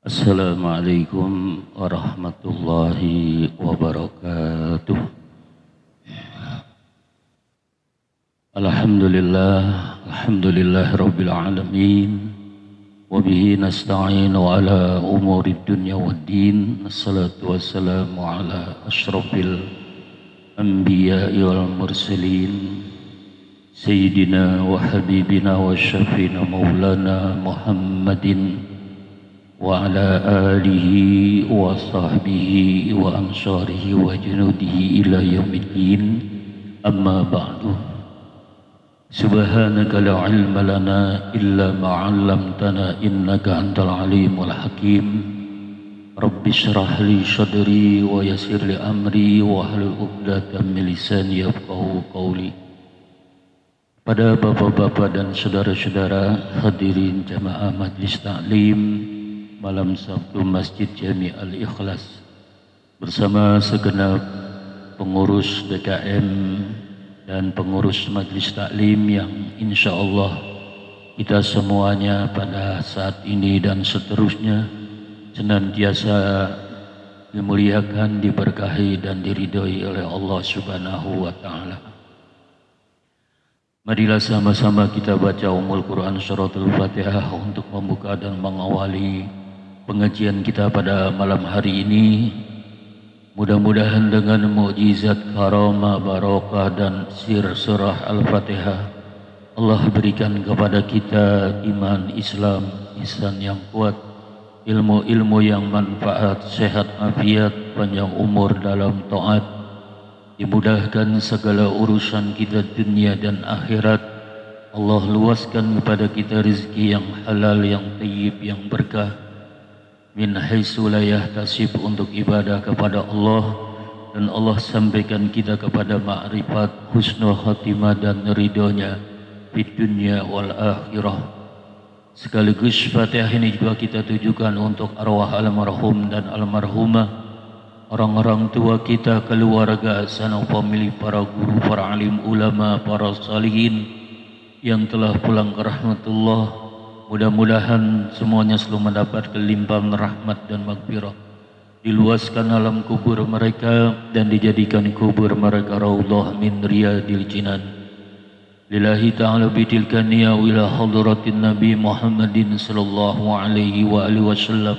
Assalamualaikum warahmatullahi wabarakatuh. Alhamdulillah rabbil alamin. Wabihi nasta'inu ala umurid dunya waddin. Assalatu wassalamu ala ashrafil anbiya'i wal mursalin. Sayyidina wa habibina wa syafina maulana Muhammadin wa ala alihi wa sahbihi wa ansarihi wa junudihi ila yaumiddin. Amma ba'du. Subhanaka la ilma lana illa ma 'allamtana innaka antal alimul hakim. Rabbi shrah li sadri wa yassir li amri wa hlul 'uqdatam min lisani yafqahu qawli. Pada bapak-bapak dan saudara-saudara hadirin jamaah majlis taklim malam Sabtu Masjid Jami Al-Ikhlas bersama segenap pengurus DKM dan pengurus Majlis Taklim yang insya Allah kita semuanya pada saat ini dan seterusnya senantiasa dimuliakan, diberkahi dan diridhoi oleh Allah Subhanahu wa Ta'ala. Marilah sama-sama kita baca Ummul Quran Suratul Fatihah untuk membuka dan mengawali pengajian kita pada malam hari ini. Mudah-mudahan dengan mukjizat, karamah, barokah dan sir surah Al-Fatihah Allah berikan kepada kita iman, Islam, ihsan yang kuat, ilmu-ilmu yang manfaat, sehat, afiat, panjang umur dalam taat, dimudahkan segala urusan kita dunia dan akhirat. Allah luaskan kepada kita rezeki yang halal, yang thayyib, yang berkah min haitsu la yahtasib untuk ibadah kepada Allah, dan Allah sampaikan kita kepada ma'rifat, husnul khatimah dan ridhonya di dunia wal akhirah. Sekaligus Fatihah ini juga kita tujukan untuk arwah almarhum dan almarhumah, orang-orang tua kita, keluarga, sanak famili, para guru, para alim ulama, para salihin yang telah pulang ke rahmatullah. Mudah-mudahan semuanya selalu mendapat kelimpahan rahmat dan maghfirah. Diluaskan alam kubur mereka dan dijadikan kubur mereka raudhah min riyadil jinan. Lillahi ta'ala bitilka niya ila hadratin Nabi Muhammadin sallallahu alaihi wa alihi wasallam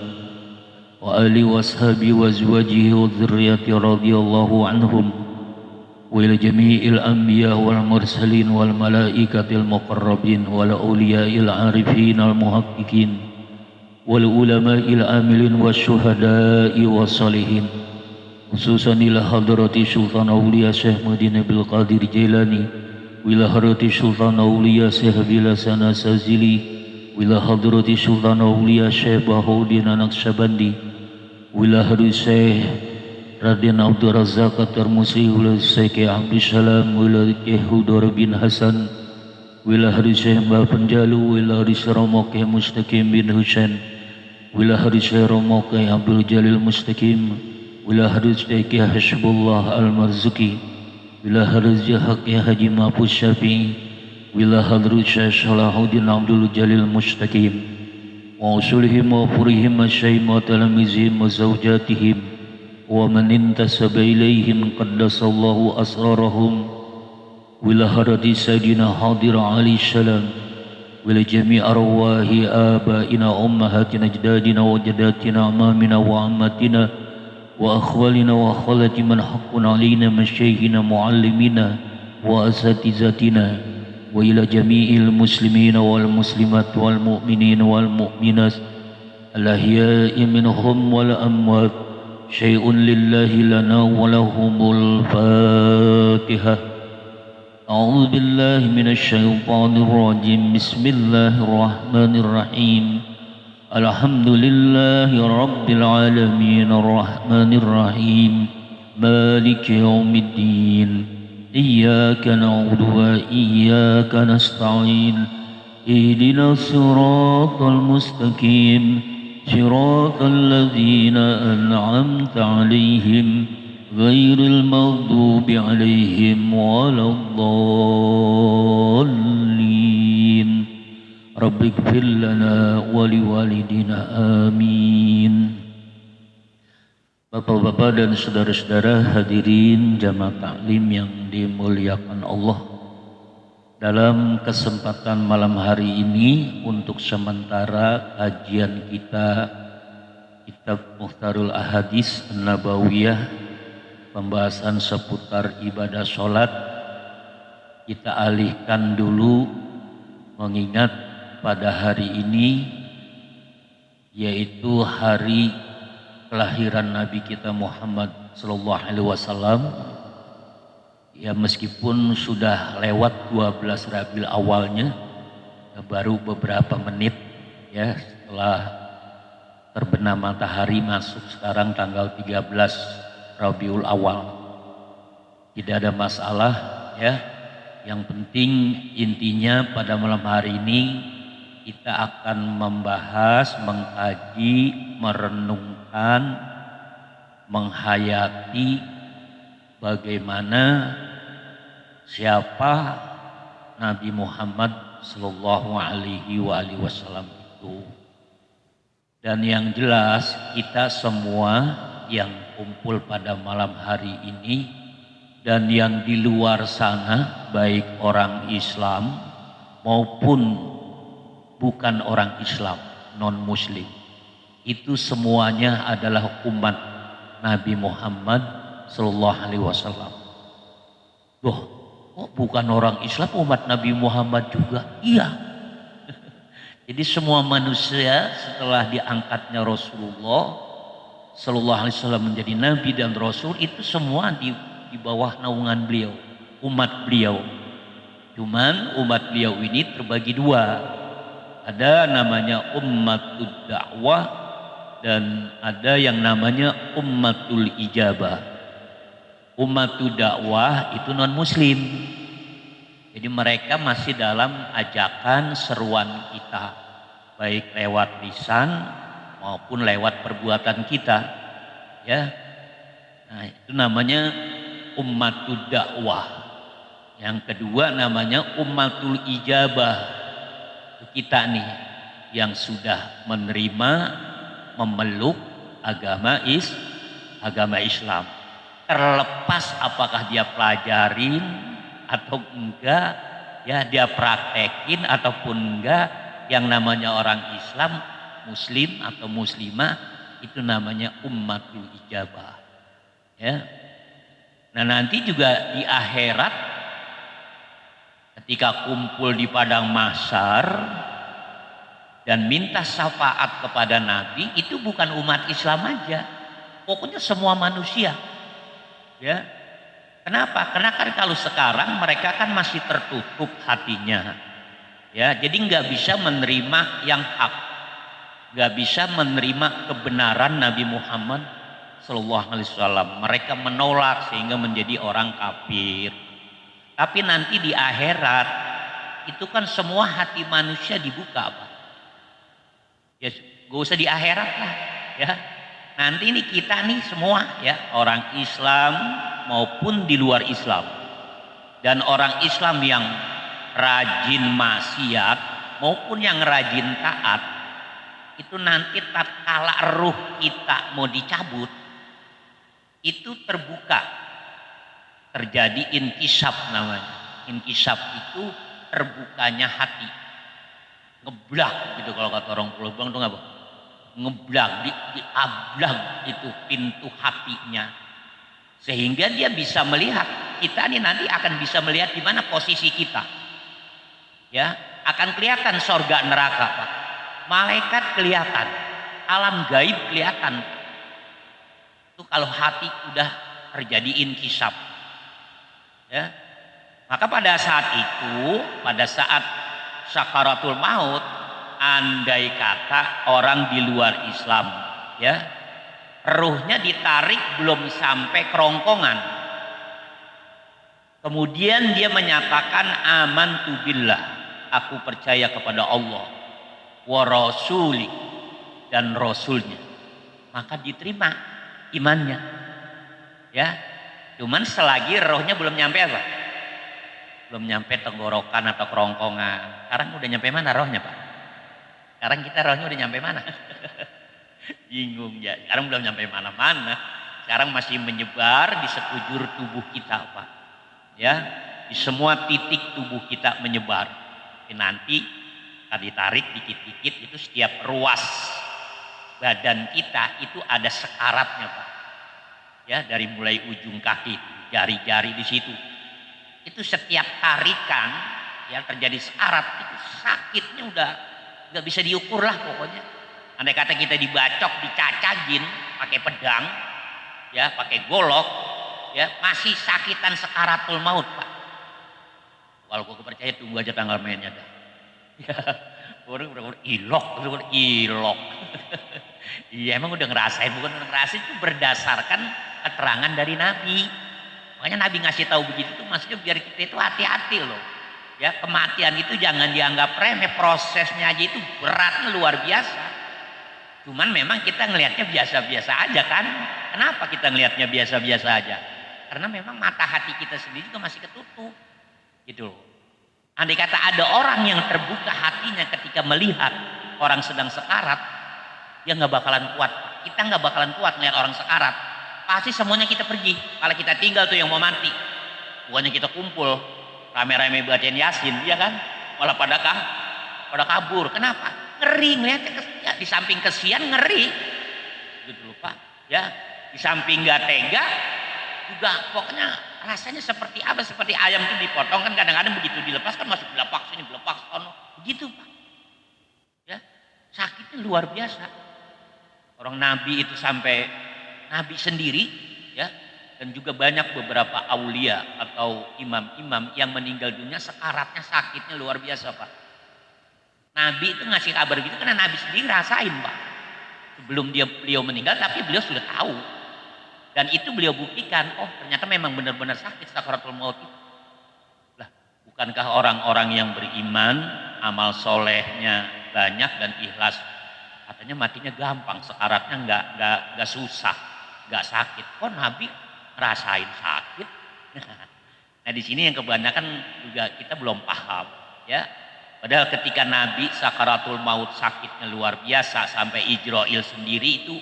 wa alihi washabi wa azwajihi wa dzurriyyati radhiyallahu anhum wa ila jami'il anbiya wal mursalin wal malaikatil muqarrabin wal awliya'il arifin al muhaqqiqin wal ulama'il amilin wasyuhada'i wassalihin, khususan ila hadrati Sultan Auliya Syekh Muhyiddin Abdul Qadir Jailani, ila hadrati Sultan Auliya Syekh Bilasan Asazili, ila hadrati Sultan Auliya Syekh Bahuddin Naqsyabandi, ila hadrati Syekh Raden Abdul Razak At-Tarmusi, wila Syekh Abdul Salam, wila Syekh Hudor bin Hasan, wila hari Syekh Mbah Penjalu, wila hari Romo Syekh Mustaqim bin Husain, wila hari Syekh Romo Syekh Abdul Jalil Mustaqim, wila hari Syekh Hashbullah Al-Marzuki, wila hari Syekh Haji Mahfuz Syafi'i, wila hari Syekh Salahuddin Abdul Jalil Mustaqim, wa usulihim wa furihim asyaim wa talamizihim wa zawjatihim wa man intasaba ilaihim qaddasallahu asrarahum, wila hadati Sayyidina Hadir Ali Salam, wila jami' arwahi abaina ummahatina ajdadina wa jadatina amamina wa ammatina wa akhwalina wa akhalati man haqqun alina masyaykhina muallimina wa asatizatina, wa ila jami'il muslimina wal muslimat wal mu'minin wal mu'minat al-ahya'i minhum wal amwat. Syai'un lillahi lana wa lahumul Fatihah. A'udzu billahi minasy syaithanir rajim. Bismillahirrahmanirrahim. Alhamdulillahi rabbil alamin arrahmanir rahim maliki yaumiddin. Iyyaka na'budu wa iyyaka nasta'in. Ihdinas siratal mustaqim. صراط الذين أنعمت عليهم غير المغضوب عليهم ولا الضالين. Rabbi ighfir lana wa liwalidina amin. Bapak-bapak dan saudara-saudara hadirin jamaah taklim yang dimuliakan Allah, dalam kesempatan malam hari ini untuk sementara kajian kita Kitab Mukhtarul Ahadits An-Nabawiyah, pembahasan seputar ibadah sholat, kita alihkan dulu mengingat pada hari ini yaitu hari kelahiran Nabi kita Muhammad sallallahu alaihi wasallam. Ya, meskipun sudah lewat 12 Rabiul Awalnya, baru beberapa menit ya setelah terbenam matahari masuk sekarang tanggal 13 Rabiul Awal. Tidak ada masalah ya. Yang penting intinya pada malam hari ini kita akan membahas, mengkaji, merenungkan, menghayati bagaimana siapa Nabi Muhammad sallallahu alaihi wasallam itu. Dan yang jelas kita semua yang kumpul pada malam hari ini dan yang di luar sana, baik orang Islam maupun bukan orang Islam, non muslim, itu semuanya adalah umat Nabi Muhammad sallallahu alaihi wasallam. Loh, kok bukan orang Islam umat Nabi Muhammad juga? Iya. Jadi semua manusia setelah diangkatnya Rasulullah sallallahu alaihi wasallam menjadi nabi dan rasul, itu semua di bawah naungan beliau, umat beliau. Cuman umat beliau ini terbagi dua. Ada namanya ummatud dakwah dan ada yang namanya ummatul ijabah. Ummatud dakwah itu non muslim. Jadi mereka masih dalam ajakan seruan kita, baik lewat lisan maupun lewat perbuatan kita. Ya. Nah, itu namanya ummatud dakwah. Yang kedua namanya ummatul ijabah. Kita nih yang sudah menerima, memeluk agama Islam, terlepas apakah dia pelajarin atau enggak, ya dia praktekin ataupun enggak, yang namanya orang Islam, muslim atau muslimah, itu namanya ummatul ijabah. Ya. Nah, nanti juga di akhirat ketika kumpul di padang mahsyar dan minta syafaat kepada Nabi, itu bukan umat Islam aja, pokoknya semua manusia. Ya. Kenapa? Karena kan kalau sekarang mereka kan masih tertutup hatinya. Ya, jadi nggak bisa menerima yang hak, nggak bisa menerima kebenaran Nabi Muhammad sallallahu alaihi wasallam. Mereka menolak sehingga menjadi orang kafir. Tapi nanti di akhirat itu kan semua hati manusia dibuka, Pak. Ya, gak usah di akhirat lah, ya. Nanti ini kita nih semua, ya, orang Islam maupun di luar Islam, dan orang Islam yang rajin maksiat maupun yang rajin taat, itu nanti tatkala ruh kita mau dicabut, itu terbuka. Terjadi inkisab namanya. Inkisab itu terbukanya hati. Ngeblak gitu kalau kata orang Pulau Bang, itu apa? Ngeblak, diablag itu pintu hatinya. Sehingga dia bisa melihat, kita ini nanti akan bisa melihat di mana posisi kita. Ya, akan kelihatan sorga neraka, Pak. Malaikat kelihatan, alam gaib kelihatan. Itu kalau hati udah terjadi inkisab. Ya, maka pada saat itu, pada saat sakaratul maut, andai kata orang di luar Islam, ya, ruhnya ditarik belum sampai kerongkongan, kemudian dia menyatakan amantu billah, aku percaya kepada Allah, wa rasuli, dan rasulnya, maka diterima imannya. Ya, cuman selagi rohnya belum nyampe apa? Belum nyampe tenggorokan atau kerongkongan. Sekarang udah nyampe mana rohnya, Pak? Sekarang kita rohnya udah nyampe mana? Bingung ya. Sekarang belum nyampe mana-mana. Sekarang masih menyebar di sekujur tubuh kita, Pak. Ya, di semua titik tubuh kita menyebar. Nanti kita ditarik dikit-dikit itu setiap ruas badan kita itu ada sekaratnya, Pak. Ya, dari mulai ujung kaki, jari-jari di situ. Itu setiap tarikan yang terjadi sekarat itu sakitnya udah nggak bisa diukur lah pokoknya. Andai kata kita dibacok, dicacagin pakai pedang, ya pakai golok, ya masih sakitan sekaratul maut, Pak. Kalau gue percaya tunggu aja tanggal mainnya dah. Ya, orang ilok, ilok. Iya emang udah ngerasain, bukan udah ngerasain itu berdasarkan keterangan dari Nabi. Makanya Nabi ngasih tahu begitu tuh maksudnya biar kita itu hati-hati loh. Ya kematian itu jangan dianggap remeh, prosesnya aja itu beratnya luar biasa. Cuman memang kita ngelihatnya biasa-biasa aja kan. Kenapa kita ngelihatnya biasa-biasa aja? Karena memang mata hati kita sendiri juga masih ketutup. Gitu loh. Andai kata ada orang yang terbuka hatinya ketika melihat orang sedang sekarat, dia nggak bakalan kuat. Kita nggak bakalan kuat melihat orang sekarat. Pasti semuanya kita pergi. Kalau kita tinggal tuh yang mau mati. Bukannya kita kumpul, rame-rame bacain Yasin, ya kan? Malah pada kabur. Kenapa? Ngeri ngeliatnya ya, di samping kesian ngeri. Gitu loh Pak. Ya, di samping nggak tega juga pokoknya rasanya seperti apa? Seperti ayam itu dipotong kan kadang-kadang begitu dilepas kan masuk belapak sini, belapak sono. Begitu Pak. Ya, sakitnya luar biasa. Orang Nabi itu sampai Nabi sendiri ya dan juga banyak beberapa aulia atau imam-imam yang meninggal dunia sekaratnya sakitnya luar biasa Pak. Nabi itu ngasih kabar gitu karena Nabi sendiri rasain Pak. Sebelum beliau meninggal tapi beliau sudah tahu. Dan itu beliau buktikan, oh ternyata memang benar-benar sakit sakaratul maut itu. Lah, bukankah orang-orang yang beriman, amal solehnya banyak dan ikhlas, katanya matinya gampang, sekaratnya nggak susah, nggak sakit. Kok Nabi ngerasain sakit? Nah di sini yang kebanyakan juga kita belum paham, ya. Padahal ketika Nabi sakaratul maut sakitnya luar biasa sampai Ijrail sendiri itu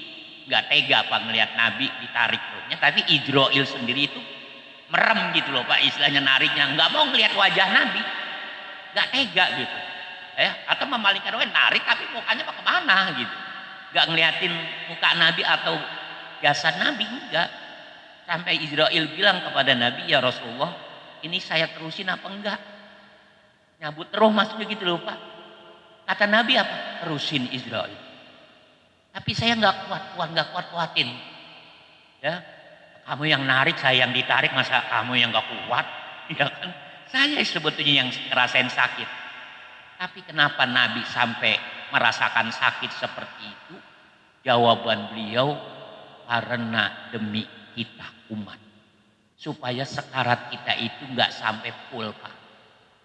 nggak tega Pak ngelihat Nabi ditarik rohnya, tapi Ijrail sendiri itu merem gitu loh Pak istilahnya nariknya, nggak mau ngelihat wajah Nabi, nggak tega gitu. Ya, atau memalingkan rohnya narik tapi mukanya mau kemana gitu, nggak ngeliatin muka Nabi atau jasad Nabi enggak. Sampai Ijrail bilang kepada Nabi, ya Rasulullah ini saya terusin apa enggak, nyabut roh maksudnya gitu loh Pak. Kata Nabi apa? Terusin Ijrail. Tapi saya nggak kuatin. Ya, kamu yang narik, saya yang ditarik, masa kamu yang nggak kuat? Ya kan? Saya sebetulnya yang ngerasain sakit. Tapi kenapa Nabi sampai merasakan sakit seperti itu? Jawaban beliau, karena demi kita umat. Supaya sekarat kita itu nggak sampai full Pak.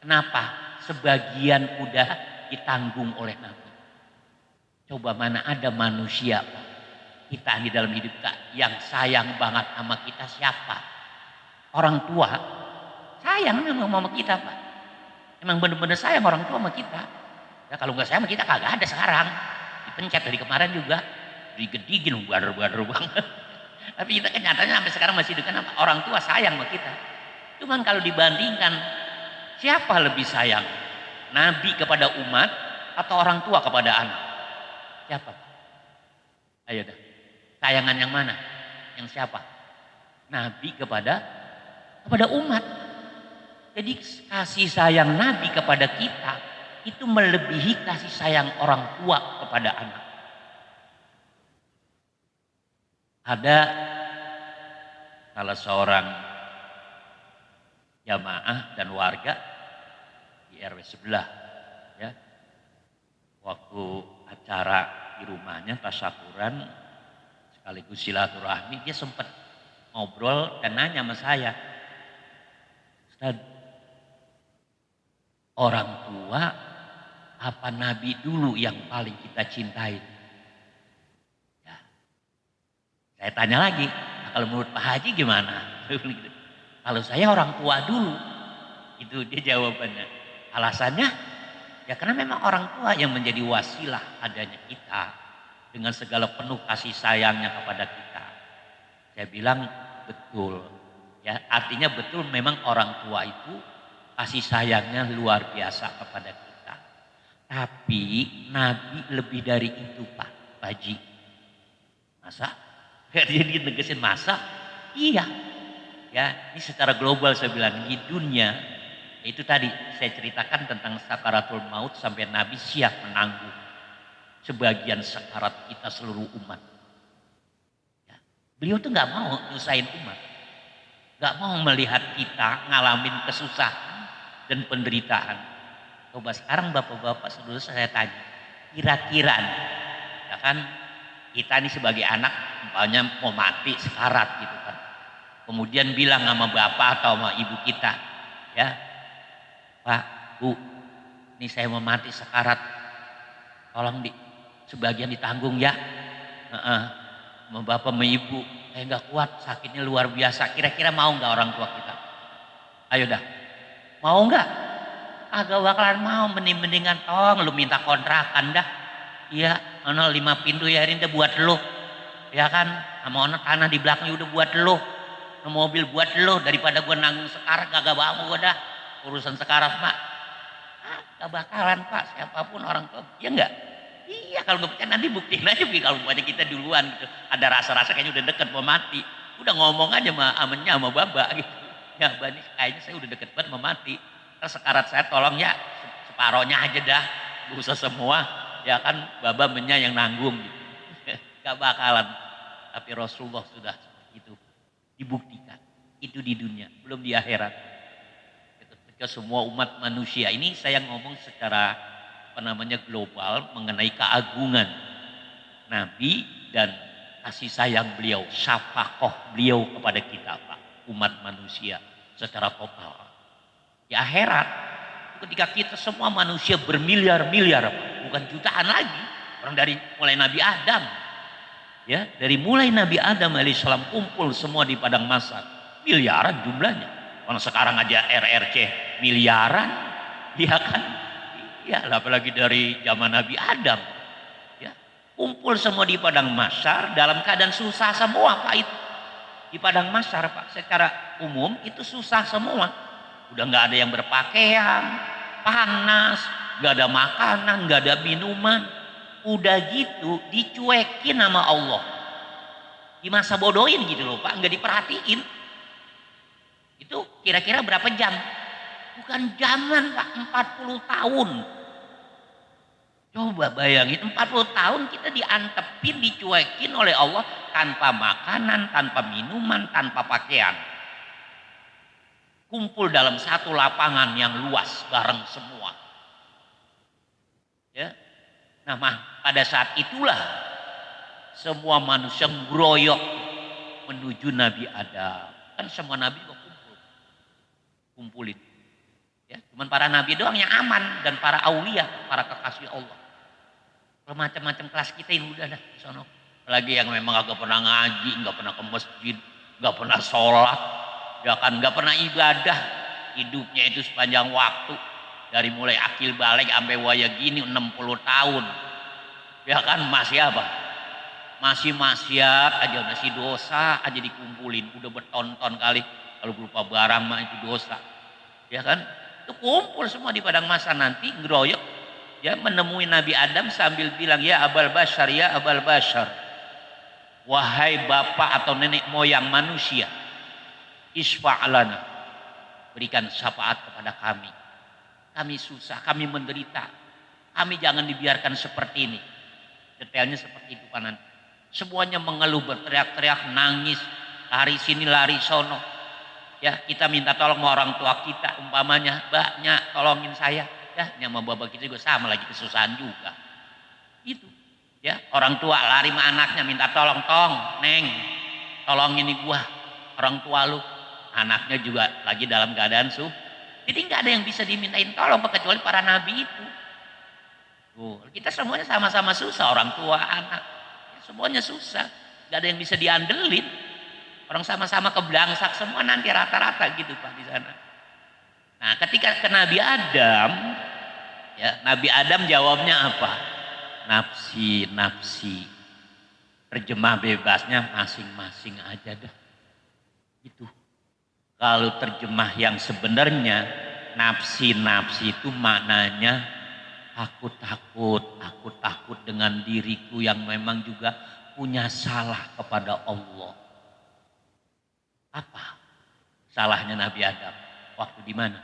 Kenapa? Sebagian udah ditanggung oleh Nabi. Coba mana ada manusia Pak, kita di dalam hidup kita yang sayang banget sama kita siapa? Orang tua sayang memang sama kita Pak. Emang bener-bener sayang orang tua sama kita. Ya kalau nggak sayang sama kita kagak ada sekarang. Dipencet dari kemarin juga, digedingin bader-bader banget. Tapi kita kenyataannya sampai sekarang masih dengan apa? Orang tua sayang sama kita. Cuman kalau dibandingkan siapa lebih sayang? Nabi kepada umat atau orang tua kepada anak? Siapa? Ayo dah. Sayangan yang mana? Yang siapa? Nabi kepada umat. Jadi kasih sayang Nabi kepada kita itu melebihi kasih sayang orang tua kepada anak. Ada salah seorang jamaah dan warga di RW sebelah, ya, waktu acara di rumahnya tasyakuran sekaligus silaturahmi, dia sempat ngobrol dan nanya sama saya, Ustaz, orang tua apa Nabi dulu yang paling kita cintai? Ya. Saya tanya lagi, nah, kalau menurut Pak Haji gimana? Kalau saya orang tua dulu, itu dia jawabannya. Alasannya Ya karena memang orang tua yang menjadi wasilah adanya kita dengan segala penuh kasih sayangnya kepada kita. Saya bilang betul. Ya, artinya betul memang orang tua itu kasih sayangnya luar biasa kepada kita. Tapi Nabi lebih dari itu Pak Haji. Masa? Jadi negesin masa? Iya. Ya, ini secara global saya bilang di dunia itu tadi saya ceritakan tentang sakaratul maut sampai Nabi siap menanggung sebagian sakarat kita seluruh umat. Ya. Beliau tuh nggak mau nyusahin umat, nggak mau melihat kita ngalamin kesusahan dan penderitaan. Coba sekarang bapak-bapak saudara saya tanya, kira-kira, ya kan kita ini sebagai anak, umpamanya mau mati sekarat gitu kan, kemudian bilang sama bapak atau sama ibu kita, ya Pak, Bu, ini saya mau mati sekarat, tolong sebagian ditanggung ya. Sama bapak sama ibu, saya nggak kuat, sakitnya luar biasa. Kira-kira mau nggak orang tua kita? Ayo dah, mau nggak? Agak bakalan mau, mendingan tong lu minta kontrakan dah. Iya, ono 5 pintu ya ini udah buat lo, ya kan? Sama ono tanah di belakang udah buat lo, mobil buat lo, daripada gua nanggung sekarat kagak mau gua dah. Urusan sekarat Pak, gak bakalan Pak, siapapun orang tua, ya enggak? Iya, kalau nggak percaya nanti buktiin aja kalau banyak kita duluan gitu. Ada rasa-rasa kayaknya udah deket mau mati, udah ngomong aja sama amennya sama baba gitu. Ya Bani, kayaknya saya udah deket banget mau mati. Terus sekarat saya tolong ya separohnya aja dah, gak usah semua. Ya kan baba menya yang nanggung gitu. Gak bakalan. Tapi Rasulullah sudah itu dibuktikan. Itu di dunia, belum di akhirat. Ketika semua umat manusia ini saya ngomong secara global mengenai keagungan Nabi dan kasih sayang beliau, syafaqah beliau kepada kita Pak, umat manusia secara total. Di akhirat ketika kita semua manusia bermiliar-miliar Pak, bukan jutaan lagi, orang dari mulai Nabi Adam, ya dari mulai Nabi Adam alaihissalam kumpul semua di padang mahsyar, miliaran jumlahnya. Orang sekarang aja RRC miliaran, ya kan? Ya, apalagi dari zaman Nabi Adam. Ya, kumpul semua di padang mahsyar dalam keadaan susah semua Pak itu. Di padang mahsyar Pak, secara umum itu susah semua. Udah nggak ada yang berpakaian, panas, nggak ada makanan, nggak ada minuman. Udah gitu dicuekin sama Allah. Di masa bodohin gitu loh Pak, nggak diperhatiin. Itu kira-kira berapa jam? Bukan zaman Pak, 40 tahun. Coba bayangin 40 tahun kita diantepin, dicuekin oleh Allah tanpa makanan, tanpa minuman, tanpa pakaian. Kumpul dalam satu lapangan yang luas bareng semua. Ya. Nah, pada saat itulah semua manusia ngeroyok menuju Nabi Adam. Kan semua nabi juga kumpulin. Ya, cuman para nabi doang yang aman dan para aulia, para kekasih Allah. Kalau macam-macam kelas kita ini udah dah di sono. Apalagi yang memang agak pernah ngaji, nggak pernah ke masjid, nggak pernah sholat, ya kan nggak pernah ibadah. Hidupnya itu sepanjang waktu dari mulai akil balik sampai waya gini 60 tahun. Ya kan masih apa? Masih maksiat aja, masih dosa aja dikumpulin. Udah bertonton kali. Kalau berupa barang mah itu dosa. Ya kan? Itu kumpul semua di padang mahsyar nanti ngeroyok ya menemui Nabi Adam sambil bilang ya Abal Bashar, ya Abal Bashar. Wahai bapak atau nenek moyang manusia, isfa'lana. Berikan syafaat kepada kami. Kami susah, kami menderita. Kami jangan dibiarkan seperti ini. Detailnya seperti itu kan nanti. Semuanya mengeluh, berteriak-teriak, nangis, lari sini, lari sono. Ya, kita minta tolong sama orang tua kita, umpamanya, mbaknya tolongin saya. Ya, sama bapak kita juga sama lagi kesusahan juga. Itu. Ya, orang tua lari sama anaknya minta tolong, tong, neng, tolongin nih gua, orang tua lu. Anaknya juga lagi dalam keadaan jadi nggak ada yang bisa dimintain tolong kecuali para nabi itu. Tuh, kita semuanya sama-sama susah, orang tua, anak, ya, semuanya susah. Nggak ada yang bisa diandelin. Orang sama-sama keblangsak semua nanti rata-rata gitu Pak di sana. Nah ketika ke Nabi Adam Ya, Nabi Adam jawabnya apa? Nafsi, nafsi. Terjemah bebasnya masing-masing aja dah. Itu. Kalau terjemah yang sebenarnya nafsi, nafsi itu maknanya aku takut dengan diriku yang memang juga punya salah kepada Allah. Apa salahnya Nabi Adam? Waktu di mana?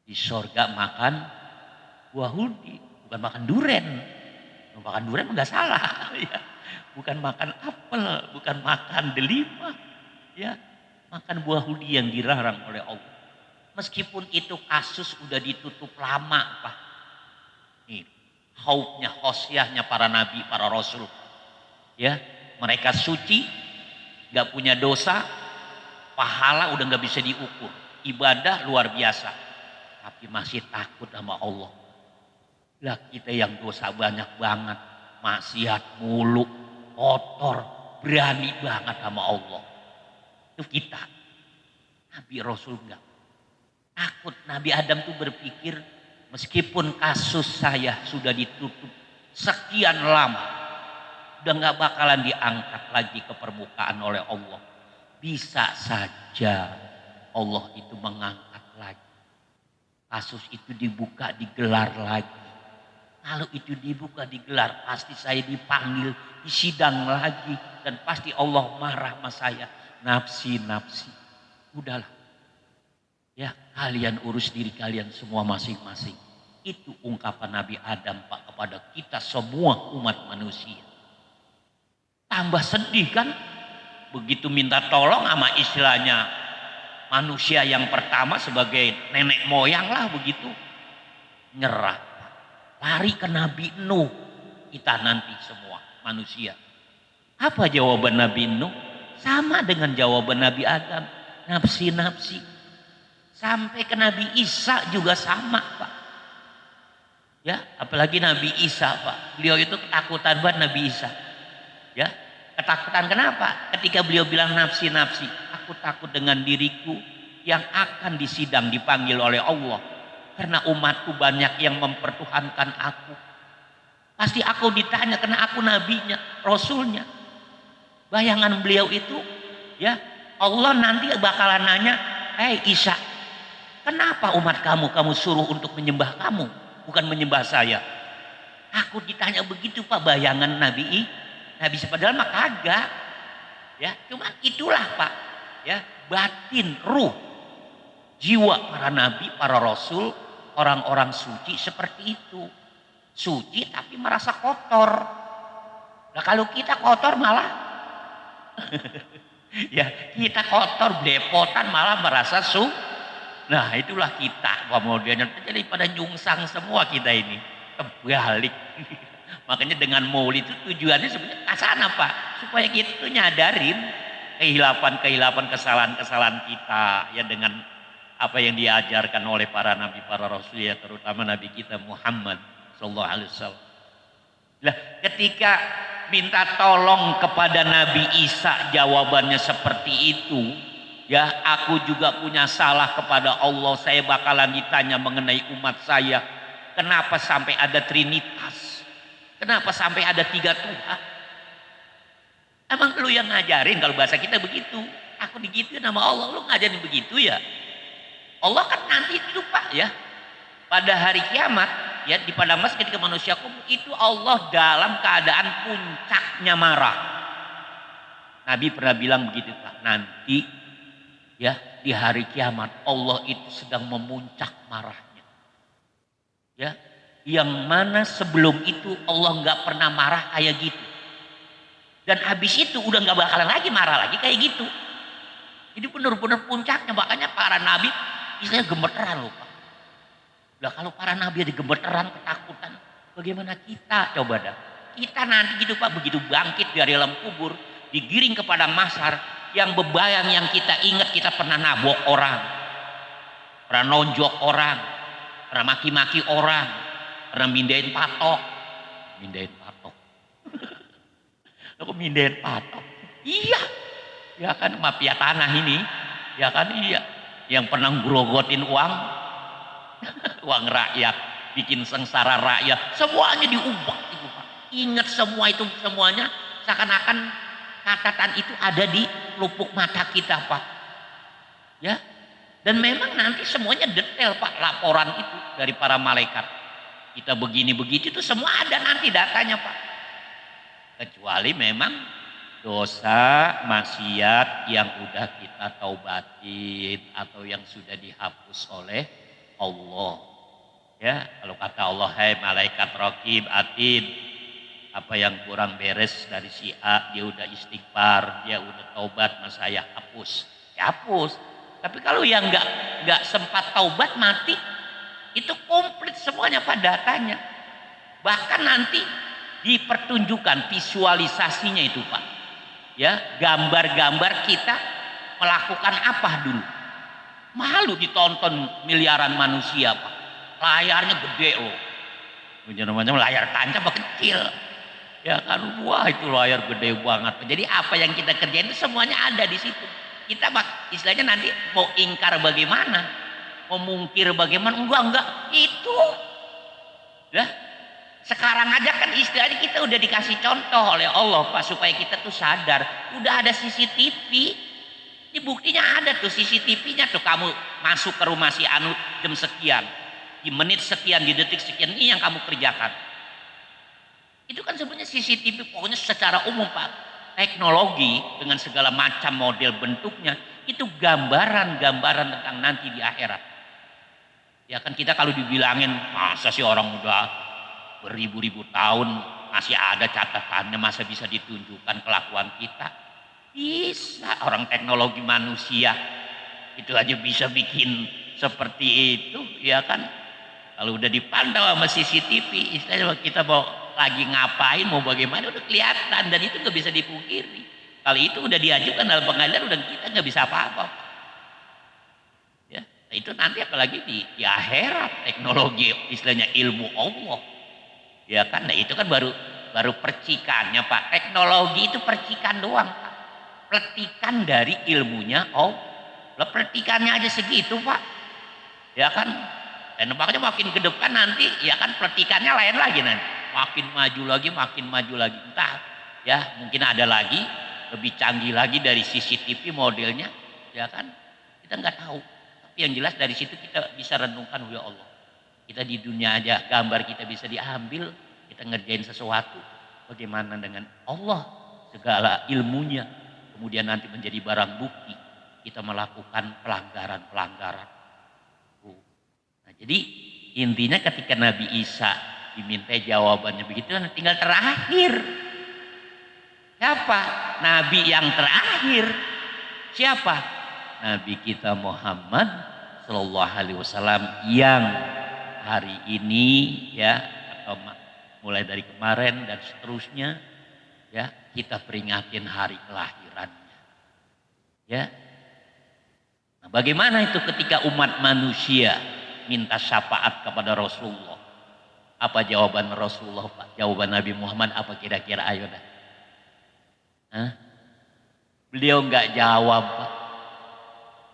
Di sorga makan buah hudi, bukan makan duren. Makan duren enggak salah, ya. Bukan makan apel, bukan makan delima, ya. Makan buah hudi yang dilarang oleh Allah. Meskipun itu kasus udah ditutup lama, Pak. Nih, haubnya, khosyahnya para nabi, para rasul. Ya, mereka suci, nggak punya dosa, pahala udah nggak bisa diukur. Ibadah luar biasa, tapi masih takut sama Allah. Lah kita yang dosa banyak banget, maksiat mulu, kotor, berani banget sama Allah. Itu kita. Nabi Rasul enggak. Takut. Nabi Adam tuh berpikir, meskipun kasus saya sudah ditutup sekian lama, udah nggak bakalan diangkat lagi ke permukaan oleh Allah. Bisa saja Allah itu mengangkat lagi. Kasus itu dibuka, digelar lagi. Kalau itu dibuka, digelar, pasti saya dipanggil, disidang lagi. Dan pasti Allah marah sama saya. Nafsi, nafsi. Udahlah. Ya, kalian urus diri kalian semua masing-masing. Itu ungkapan Nabi Adam, Pak, kepada kita semua umat manusia. Tambah sedih kan? Begitu minta tolong sama istilahnya manusia yang pertama sebagai nenek moyang lah begitu. Nyerah. Lari ke Nabi Nuh. Kita nanti semua manusia. Apa jawaban Nabi Nuh? Sama dengan jawaban Nabi Adam. Nafsi-nafsi. Sampai ke Nabi Isa juga sama, Pak. Ya, apalagi Nabi Isa, Pak. Beliau itu ketakutan banget Nabi Isa. Ya, ketakutan kenapa? Ketika beliau bilang nafsi-nafsi, aku takut dengan diriku yang akan disidang, dipanggil oleh Allah. Karena umatku banyak yang mempertuhankan aku. Pasti aku ditanya karena aku nabinya, rasulnya. Bayangan beliau itu, ya, Allah nanti bakalan nanya, Isa, kenapa umat kamu suruh untuk menyembah kamu, bukan menyembah saya? Aku ditanya begitu, Pak, bayangan Nabi padahal mah kagak. Ya, cuma itulah, Pak. Ya, batin, ruh, jiwa para nabi, para rasul, orang-orang suci seperti itu. Suci tapi merasa kotor. Nah, kalau kita kotor malah ya, kita kotor, belepotan malah merasa Nah, itulah kita. Kemudian jadi pada nyungsang semua kita ini. Kebalik. Makanya dengan maulid itu tujuannya sebenarnya ke sana, Pak. Supaya kita tuh nyadarin kehilapan-kehilapan, kesalahan-kesalahan kita ya, dengan apa yang diajarkan oleh para nabi, para rasul, ya, terutama nabi kita Muhammad sallallahu alaihi wasallam. Lah, ketika minta tolong kepada Nabi Isa, jawabannya seperti itu. Ya, aku juga punya salah kepada Allah. Saya bakalan ditanya mengenai umat saya. Kenapa sampai ada Trinitas? Kenapa sampai ada 3 Tuhan? Emang lu yang ngajarin? Kalau bahasa kita begitu. Aku digituin sama Allah, lu ngajarin begitu ya? Allah kan nanti itu, Pak, ya. Pada hari kiamat, ya, di padang mahsyar ketika manusia kumpul, itu Allah dalam keadaan puncaknya marah. Nabi pernah bilang begitu, Pak. Nanti, ya, di hari kiamat Allah itu sedang memuncak marahnya. Ya, yang mana sebelum itu Allah nggak pernah marah kayak gitu. Dan habis itu udah nggak bakalan lagi marah lagi kayak gitu. Ini benar-benar puncaknya, makanya para nabi istilahnya gemeteran loh, Pak. Lah kalau para nabi ada gemeteran, ketakutan, bagaimana kita? Coba dah. Kita nanti gitu, Pak, begitu bangkit dari alam kubur, digiring ke padang mahsyar, yang bebayang, yang kita ingat, kita pernah nabok orang, pernah nonjok orang, pernah maki-maki orang, pernah mindahin patok. Aku mindahin patok. Iya. Ya kan, mafia tanah ini. Ya kan, iya. Yang pernah grogotin uang. Uang rakyat. bikin sengsara rakyat, semuanya diubah itu Pak. Ingat semua itu semuanya seakan-akan catatan itu ada di lupuk mata kita Pak. Ya, dan memang nanti semuanya detail Pak, laporan itu dari para malaikat. Kita begini begitu itu semua ada nanti datanya Pak. Kecuali memang dosa maksiat yang udah kita taubatin atau yang sudah dihapus oleh Allah. Ya, kalau kata Allah, hai malaikat raqib atid, apa yang kurang beres dari si A, dia udah istighfar, dia udah taubat, mas saya hapus. Ya hapus. Tapi kalau yang nggak sempat taubat mati, itu komplit semuanya Pak datanya. Bahkan nanti dipertunjukkan visualisasinya itu Pak. Ya, gambar-gambar kita melakukan apa dulu. Malu ditonton miliaran manusia Pak. Layarnya gede loh. Namanya layar tancap apa kecil. Ya kan, wah itu layar gede banget. Jadi apa yang kita kerjain itu semuanya ada di situ. Kita istilahnya nanti mau ingkar bagaimana, mau mungkir bagaimana, enggak. Itu. Ya. Sekarang aja kan istilahnya kita udah dikasih contoh oleh Allah Pak supaya kita tuh sadar. Udah ada CCTV. Ini buktinya ada tuh CCTV-nya tuh, kamu masuk ke rumah si Anu jam sekian. Di menit sekian, di detik sekian, ini yang kamu kerjakan. Itu kan sebenarnya CCTV pokoknya secara umum Pak. Teknologi dengan segala macam model bentuknya itu gambaran-gambaran tentang nanti di akhirat. Ya kan kita kalau dibilangin masa sih orang udah beribu-ribu tahun masih ada catatannya, masa bisa ditunjukkan kelakuan kita? Bisa, orang teknologi manusia itu aja bisa bikin seperti itu, ya kan? Kalau udah dipantau sama CCTV, istilahnya kita mau lagi ngapain, mau bagaimana udah kelihatan, dan itu nggak bisa dipungkiri. Kalau itu udah diajukan dalam pengadilan, udah kita nggak bisa apa-apa. Ya, nah itu nanti apalagi di akhirat, teknologi istilahnya ilmu Allah. Ya kan, nah itu kan baru percikannya Pak. Teknologi itu percikan doang Pak. Petikan dari ilmunya lah petikannya aja segitu Pak. Ya kan, dan makanya makin ke depan nanti ya kan petikannya lain lagi nanti. Makin maju lagi. Entah ya, mungkin ada lagi lebih canggih lagi dari CCTV modelnya, ya kan? Kita nggak tahu. Tapi yang jelas dari situ kita bisa renungkan, ya Allah. Kita di dunia aja gambar kita bisa diambil, kita ngerjain sesuatu. Bagaimana dengan Allah, segala ilmunya, kemudian nanti menjadi barang bukti kita melakukan pelanggaran-pelanggaran. Nah, jadi intinya ketika Nabi Isa diminta jawabannya begitu, tinggal terakhir. Siapa? Nabi yang terakhir. Siapa? Nabi kita Muhammad Sallallahu Alaihi Wasallam yang hari ini ya, atau mulai dari kemarin dan seterusnya ya, kita peringatin hari kelahirannya. Ya. Nah, bagaimana itu ketika umat manusia minta syafaat kepada Rasulullah? Apa jawaban Rasulullah Pak? Jawaban Nabi Muhammad apa kira-kira, ayo dah? Hah? Beliau nggak jawab Pak.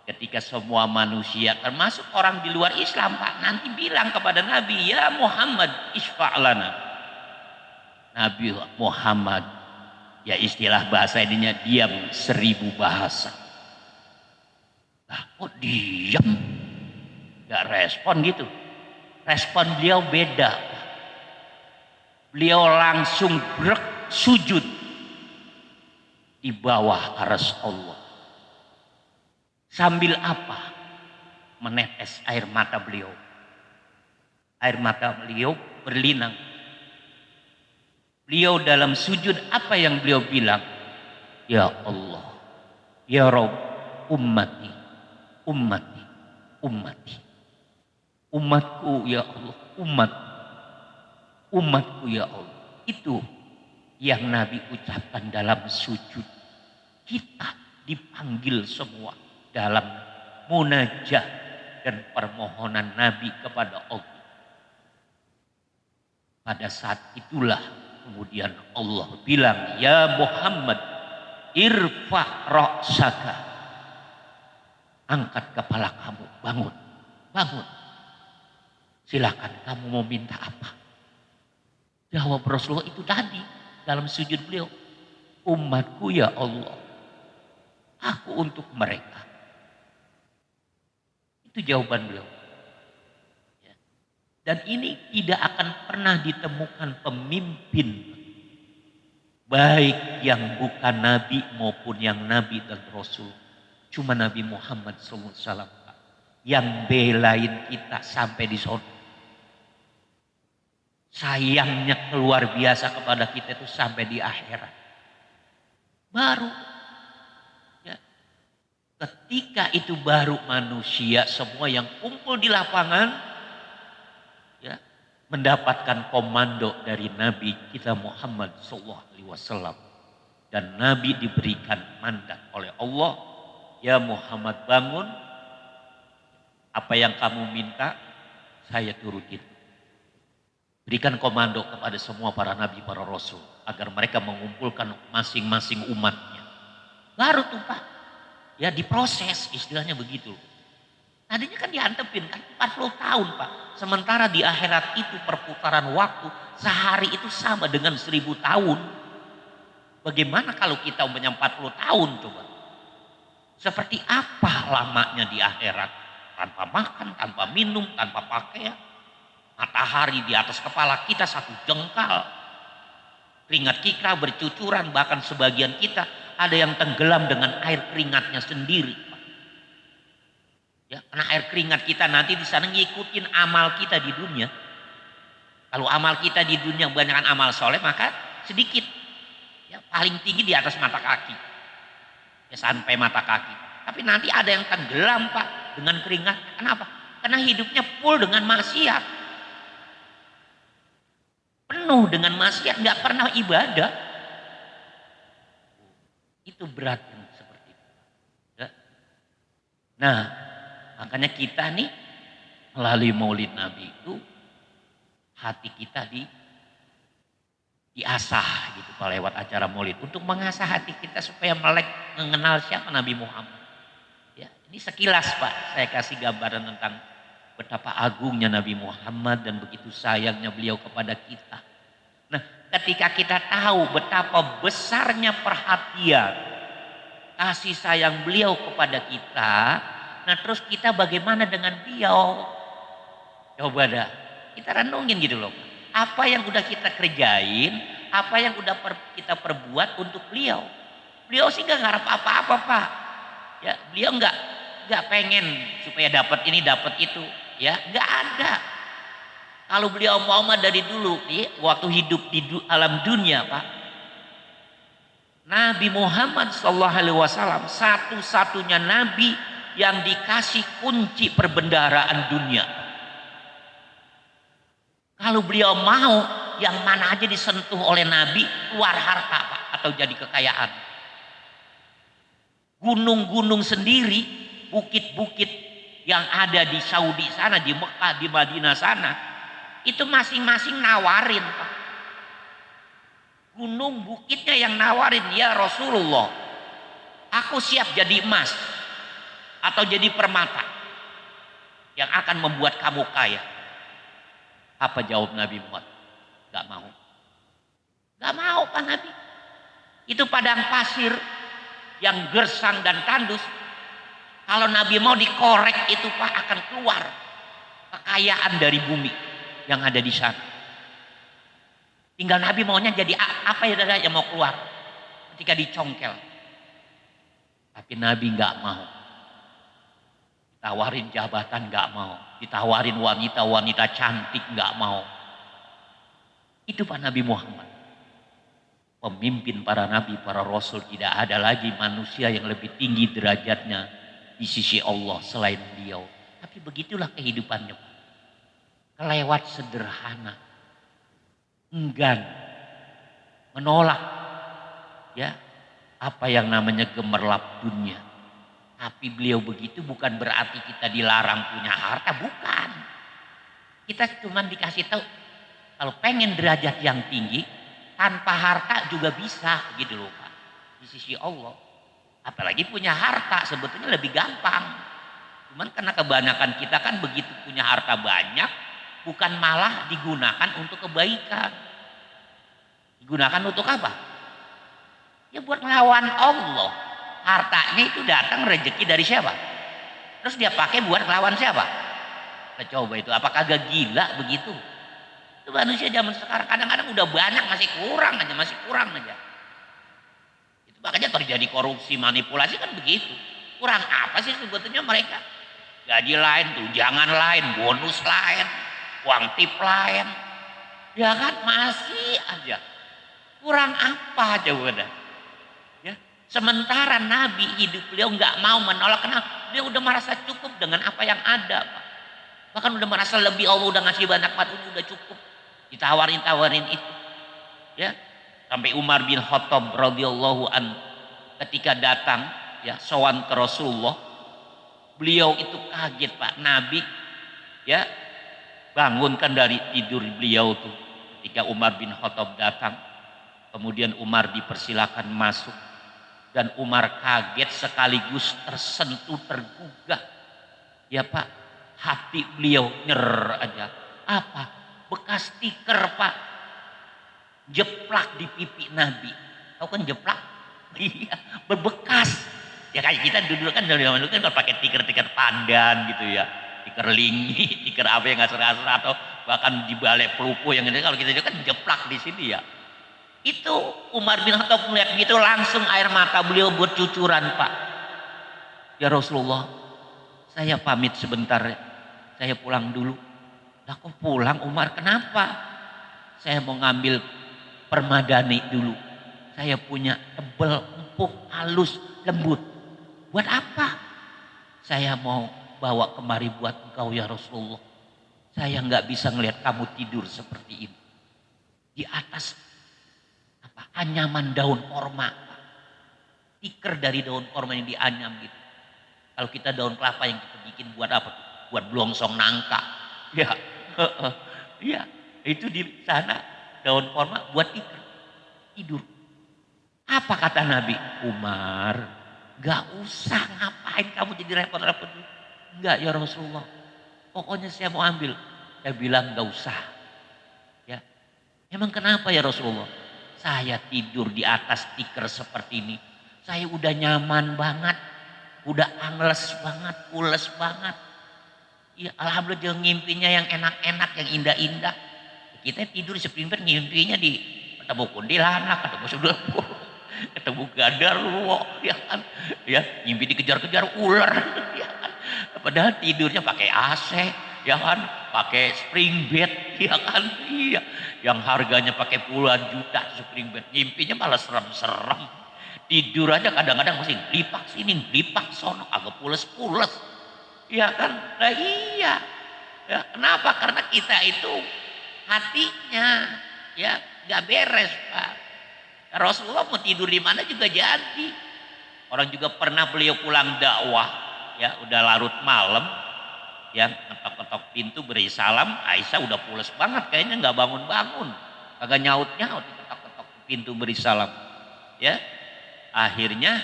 Ketika semua manusia termasuk orang di luar Islam Pak nanti bilang kepada Nabi, ya Muhammad isfa'lana. Nabi Muhammad, ya istilah bahasa ininya diam 1000 bahasa. Lah kok diam? Gak respon gitu. Respon beliau beda. Beliau langsung sujud di bawah arsy Allah. Sambil apa? Menetes air mata beliau. Air mata beliau berlinang. Beliau dalam sujud apa yang beliau bilang? Ya Allah, ya Rabb, ummati, ummati, ummati. Umatku ya Allah, umatku ya Allah. Itu yang Nabi ucapkan dalam sujud. Kita dipanggil semua dalam munajat dan permohonan Nabi kepada Allah. Pada saat itulah kemudian Allah bilang, ya Muhammad, irfa' ra'saka. Angkat kepala kamu, bangun, bangun. Silakan kamu mau minta apa? Jawab Rasulullah itu tadi dalam sujud beliau. Umatku ya Allah, aku untuk mereka. Itu jawaban beliau. Ya. Dan ini tidak akan pernah ditemukan pemimpin baik yang bukan Nabi maupun yang Nabi dan Rasul. Cuma Nabi Muhammad SAW yang belain kita sampai di sana. Sayangnya luar biasa kepada kita itu sampai di akhirat. Baru. Ya. Ketika itu baru manusia semua yang kumpul di lapangan. Ya, mendapatkan komando dari Nabi kita Muhammad SAW. Dan Nabi diberikan mandat oleh Allah. Ya Muhammad bangun. Apa yang kamu minta saya turutin. Berikan komando kepada semua para nabi, para rasul. Agar mereka mengumpulkan masing-masing umatnya. Baru tuh Pak. Ya diproses istilahnya begitu. Tadinya kan diantepin kan 40 tahun Pak. Sementara di akhirat itu perputaran waktu. Sehari itu sama dengan 1000 tahun. Bagaimana kalau kita umurnya 40 tahun coba. Seperti apa lamanya di akhirat. Tanpa makan, tanpa minum, tanpa pakaian. Matahari di atas kepala kita 1 jengkal. Keringat kita bercucuran, bahkan sebagian kita ada yang tenggelam dengan air keringatnya sendiri. Ya, karena air keringat kita nanti di sana ngikutin amal kita di dunia. Kalau amal kita di dunia kebanyakan amal soleh, maka sedikit. Ya, paling tinggi di atas mata kaki. Ya, sampai mata kaki. Tapi nanti ada yang tenggelam Pak dengan keringat. Kenapa? Karena hidupnya full dengan maksiat. Penuh dengan maksiat, nggak pernah ibadah. Itu berat yang seperti itu. Ya. Nah, makanya kita nih melalui Maulid Nabi itu hati kita diasah gitu Pak lewat acara Maulid untuk mengasah hati kita supaya melek mengenal siapa Nabi Muhammad. Ya, ini sekilas Pak, saya kasih gambaran tentang betapa agungnya Nabi Muhammad dan begitu sayangnya beliau kepada kita. Nah, ketika kita tahu betapa besarnya perhatian kasih sayang beliau kepada kita, nah terus kita bagaimana dengan beliau? Coba dah, kita renungin gitu loh. Apa yang udah kita kerjain, apa yang udah kita perbuat untuk beliau. Beliau sih gak ngarep apa-apa Pak. Ya, beliau nggak pengen supaya dapat ini dapat itu, ya nggak ada. Kalau beliau Muhammad dari dulu, ya, waktu hidup di alam dunia Pak, Nabi Muhammad SAW satu-satunya Nabi yang dikasih kunci perbendaharaan dunia. Kalau beliau mau, yang mana aja disentuh oleh Nabi, keluar harta Pak, atau jadi kekayaan. Gunung-gunung sendiri, bukit-bukit yang ada di Saudi sana, di Mekah, di Madinah sana, itu masing-masing nawarin Pak. Gunung bukitnya yang nawarin, ya Rasulullah, aku siap jadi emas atau jadi permata yang akan membuat kamu kaya. Apa jawab Nabi Muhammad? Gak mau. Gak mau Pak Nabi. Itu padang pasir yang gersang dan tandus. Kalau Nabi mau dikorek itu Pak akan keluar kekayaan dari bumi yang ada di sana. Tinggal Nabi maunya jadi apa ya yang mau keluar ketika dicongkel. Tapi Nabi nggak mau. Ditawarin jabatan nggak mau. Ditawarin wanita-wanita cantik nggak mau. Itu Pak Nabi Muhammad. Pemimpin para nabi, para rasul, tidak ada lagi manusia yang lebih tinggi derajatnya di sisi Allah selain beliau. Tapi begitulah kehidupannya. Kelewat sederhana. Enggan. Menolak. Ya, apa yang namanya gemerlap dunia. Tapi beliau begitu bukan berarti kita dilarang punya harta, bukan. Kita cuma dikasih tahu kalau pengen derajat yang tinggi tanpa harta juga bisa gitu loh Pak. Di sisi Allah. Apalagi punya harta sebetulnya lebih gampang. Cuman karena kebanyakan kita kan begitu punya harta banyak, bukan malah digunakan untuk kebaikan. Digunakan untuk apa? Ya buat melawan Allah. Hartanya itu datang rezeki dari siapa? Terus dia pakai buat melawan siapa? Nah, coba itu, apakah gak gila begitu? Itu manusia zaman sekarang kadang-kadang udah banyak masih kurang aja. Itu makanya terjadi korupsi, manipulasi kan begitu. Kurang apa sih sebetulnya mereka? Gaji lain, tunjangan lain, bonus lain, uang tip lain. Ya kan masih aja. Kurang apa coba dah? Ya. Sementara Nabi hidup beliau nggak mau menolak, karena dia udah merasa cukup dengan apa yang ada, Pak. Bahkan udah merasa lebih, Allah udah ngasih banyak banget, udah cukup. Ditawarin itu. Ya. Sampai Umar bin Khattab radhiyallahu an ketika datang ya sowan ke Rasulullah, beliau itu kaget, Pak. Nabi ya bangunkan dari tidur beliau tuh ketika Umar bin Khattab datang. Kemudian Umar dipersilakan masuk dan Umar kaget sekaligus tersentuh, tergugah. Ya Pak, hati beliau nyer aja. Apa? Bekas stiker, Pak. Jeplak di pipi Nabi. Tahu kan jeplak? Iya, berbekas. Ya kayak kita dulu kan dari zaman dulu kan pakai stiker-stiker pandan gitu ya. Stiker lingi, stiker apa yang nggak serasa atau bahkan di balik pelupu yang ini, kalau kita juga kan jeplak di sini ya. Itu Umar bin Khattab melihat gitu langsung air mata beliau bercucuran, Pak. Ya Rasulullah, saya pamit sebentar, saya pulang dulu. Lah kok pulang Umar, kenapa? Saya mau ngambil permadani dulu. Saya punya tebel, empuk, halus, lembut. Buat apa? Saya mau bawa kemari buat engkau ya Rasulullah. Saya nggak bisa ngelihat kamu tidur seperti ini. Di atas anyaman daun korma, stiker dari daun korma yang dianyam gitu. Kalau kita daun kelapa yang kita bikin buat apa tuh? Buat blongsong nangka. Ya, iya. Itu di sana daun korma buat tidur. Apa kata Nabi? Umar, gak usah, ngapain kamu jadi repot-repot? Enggak ya Rasulullah. Pokoknya saya mau ambil. Saya bilang gak usah. Ya, emang kenapa ya Rasulullah? Saya tidur di atas stiker seperti ini. Saya udah nyaman banget. Udah angles banget, pules banget. Ya alhamdulillah jangan ngimpinya yang enak-enak, yang indah-indah. Kita tidur di spring bed ngimpinya di ketemu kuntilanak, ketemu sudulku, ketemu gadarwo, ya kan. Ya, ngimpi dikejar-kejar ular, ya kan. Padahal tidurnya pakai AC, ya kan, pakai spring bed, ya kan, iya, yang harganya pakai puluhan juta spring bed, ngimpinya malah serem-serem. Tidur aja kadang-kadang mesti lipak sini, lipak sono, agak pules-pules, ya kan. Nah iya, ya, kenapa? Karena kita itu hatinya ya nggak beres, Pak. Rasulullah mau tidur di mana juga jadi. Orang juga pernah beliau pulang dakwah, ya udah larut malam, ya ngetok-ngetok pintu beri salam. Aisyah udah pules banget, kayaknya nggak bangun-bangun, kagak nyaut-nyaut, ketok-ketok pintu beri salam. Ya akhirnya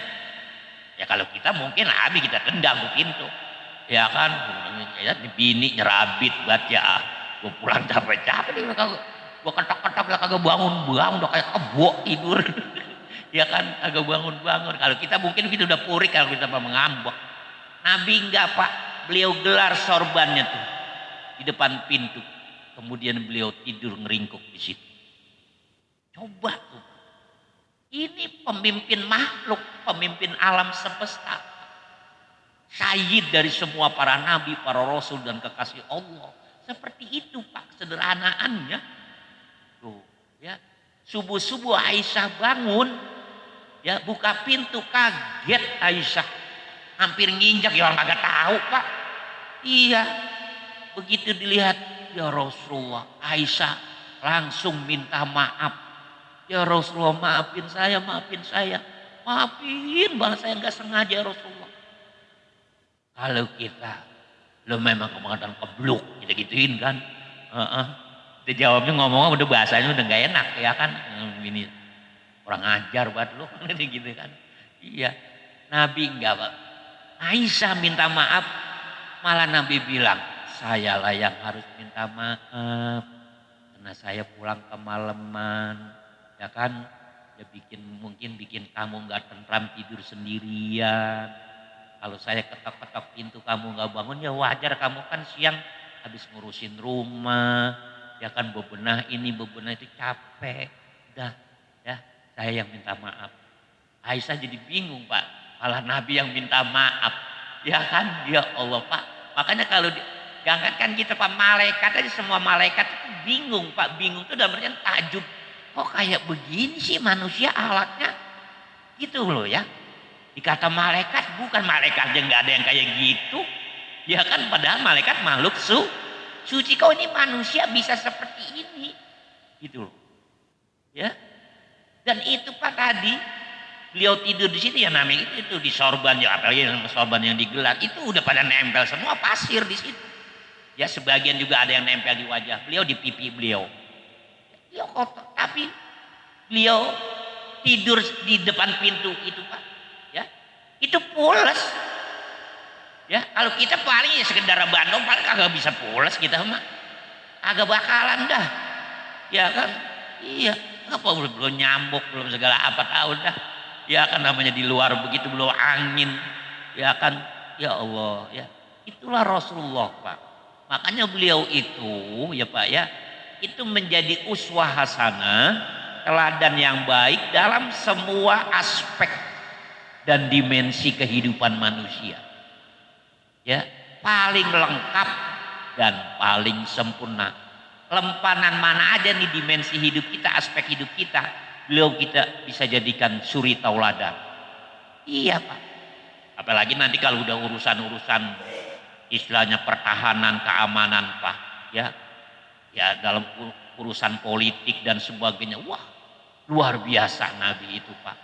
ya kalau kita mungkin Nabi kita tendang ke pintu, ya kan. Ya bini nyerabit banget ya. Gue pulang capek-capek nih, gue ketok-ketok ya kagak bangun-bangun, udah kayak kebo tidur. Ya kan agak bangun-bangun. Kalau kita mungkin kita udah purik kalau kita mengambek. Nabi enggak, Pak. Beliau gelar sorbannya tuh di depan pintu. Kemudian beliau tidur ngeringkuk di situ. Coba tuh. Ini pemimpin makhluk, pemimpin alam semesta. Sayyid dari semua para nabi, para rasul dan kekasih Allah. Seperti itu, Pak, kesederhanaannya. Tuh, ya. Subuh-subuh Aisyah bangun, ya buka pintu, kaget Aisyah, hampir nginjak, ya orang kagak tahu, Pak. Iya, begitu dilihat, ya Rasulullah, Aisyah langsung minta maaf. Ya Rasulullah, maafin saya, maafin saya, maafin banget, saya nggak sengaja ya Rasulullah. Kalau kita, lo memang kemangatan kebluk, kita gituin kan. Dia jawabnya ngomong udah bahasanya udah nggak enak ya kan. Ini orang ajar buat lo gitu kan. Iya, Nabi enggak, Pak. Aisyah minta maaf, malah Nabi bilang, sayalah yang harus minta maaf karena saya pulang kemalaman, ya kan? Ya mungkin bikin kamu nggak tentram tidur sendirian. Kalau saya ketok-ketok pintu kamu nggak bangun, ya wajar, kamu kan siang habis ngurusin rumah, ya kan, bebenah ini bebenah itu, capek. Udah, ya saya yang minta maaf. Aisyah jadi bingung, Pak. Malah Nabi yang minta maaf. Ya kan? Ya Allah, Pak. Makanya kalau jangankan kita, Pak, malaikat aja, semua malaikat itu bingung, Pak. Bingung itu dalam artian takjub. Kok kayak begini sih manusia alatnya? Gitu loh ya. Dikata malaikat, bukan malaikat aja nggak ada yang kayak gitu. Ya kan, padahal malaikat makhluk suci. Kok ini manusia bisa seperti ini? Gitu loh. Ya. Dan itu, Pak, tadi beliau tidur di situ, ya namanya itu di sorban, ya apalagi sorban yang digelar itu udah pada nempel semua pasir di situ. Ya sebagian juga ada yang nempel di wajah beliau, di pipi beliau. Beliau kotor, tapi beliau tidur di depan pintu itu, Pak. Ya, itu pules. Ya, kalau kita paling ya sekedar Bandung paling kagak bisa pules kita mah. Agak bakalan dah. Ya kan? Iya, apa belum nyambuk, belum segala apa tahu dah. Ya kan, namanya di luar begitu belum angin. Ya kan? Ya Allah, ya. Itulah Rasulullah, Pak. Makanya beliau itu, ya Pak ya, itu menjadi uswah hasanah, teladan yang baik dalam semua aspek dan dimensi kehidupan manusia. Ya, paling lengkap dan paling sempurna. Lempanan mana aja nih dimensi hidup kita, aspek hidup kita, beliau kita bisa jadikan suri tauladan. Iya, Pak. Apalagi nanti kalau udah urusan-urusan istilahnya pertahanan, keamanan, Pak, ya. Ya dalam urusan politik dan sebagainya, wah luar biasa Nabi itu, Pak.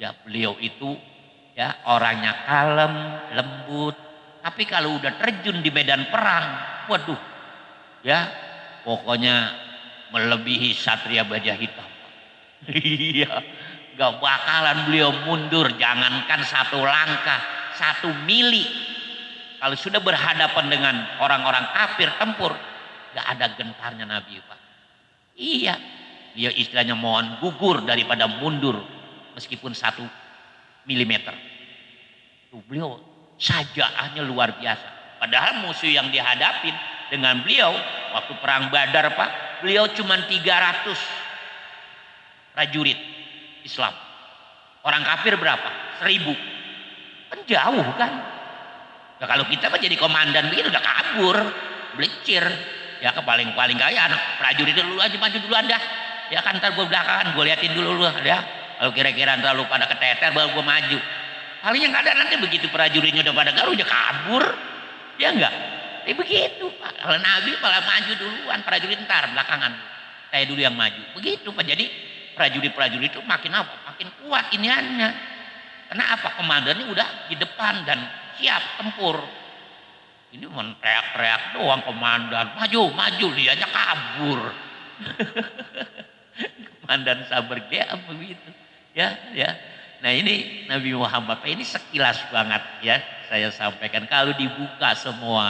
Ya beliau itu ya orangnya kalem, lembut, tapi kalau udah terjun di medan perang, waduh, ya pokoknya melebihi satria baja hitam. Iya, gak bakalan beliau mundur, jangankan satu langkah, satu mili. Kalau sudah berhadapan dengan orang-orang kafir tempur, gak ada gentarnya Nabi, Pak. Iya, dia istilahnya mohon gugur daripada mundur meskipun 1 milimeter. Tuh, beliau sajaannya luar biasa. Padahal musuh yang dihadapin dengan beliau waktu perang Badar, Pak, beliau cuma 300 prajurit Islam. Orang kafir berapa? 1000. Kan jauh kan? Nah, kalau kita mah jadi komandan begitu udah kabur, belicir. Ya ke paling kaya anak prajurit dulu aja, maju duluan dah. Ya kan, ntar gue belakangan, gue liatin dulu lu ya. Kalau kira-kira ntar lu pada keteter baru gue maju. Paling yang ada nanti begitu prajuritnya udah pada garu udah kabur. Ya enggak? Begitu, Pak. Kalau Nabi malah maju duluan, prajurit ntar belakangan. Saya dulu yang maju. Begitu, Pak. Jadi prajurit-prajurit itu makin apa? Makin kuat iniannya. Karena apa? Komandannya udah di depan dan siap tempur. Ini teriak-teriak doang komandan, maju, dianya kabur. Komandan sabar dia begitu. Ya. Nah ini Nabi Muhammad, ini sekilas banget ya saya sampaikan. Kalau dibuka semua,